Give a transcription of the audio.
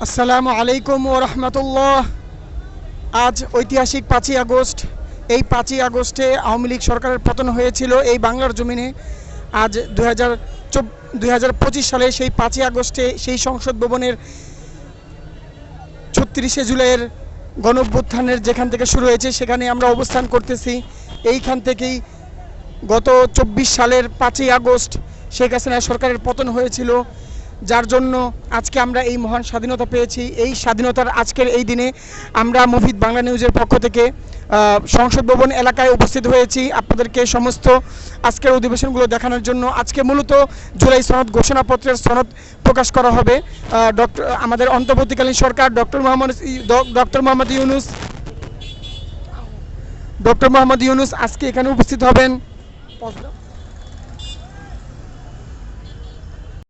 আসসালামু আলাইকুম ওয়া রাহমাতুল্লাহ। আজ ঐতিহাসিক 5ই আগস্ট। এই 5ই আগস্টে আওয়ামী লীগ সরকারের পতন হয়েছিল এই বাংলার জমিনে। আজ 2025 সালে সেই 5ই আগস্টে সেই সংসদ ভবনের 36শে জুলাইয়ের গণঅভ্যুত্থানের যেখান থেকে শুরু হয়েছে সেখানে আমরা অবস্থান করতেছি। এইখান থেকেই গত 24 সালের 5ই আগস্ট শেখ হাসিনা সরকারের পতন হয়েছিল, যার জন্য আজকে আমরা এই মহান স্বাধীনতা পেয়েছি। এই স্বাধীনতার আজকের এই দিনে আমরা মুফিদ বাংলা নিউজের পক্ষ থেকে সংসদ ভবন এলাকায় উপস্থিত হয়েছি আপনাদেরকে সমস্ত আজকের অধিবেশনগুলো দেখানোর জন্য। আজকে মূলত জুলাই সনদ ঘোষণাপত্রের সনদ প্রকাশ করা হবে। আমাদের অন্তর্বর্তীকালীন সরকার ডক্টর মোহাম্মদ ইউনূস আজকে এখানে উপস্থিত হবেন।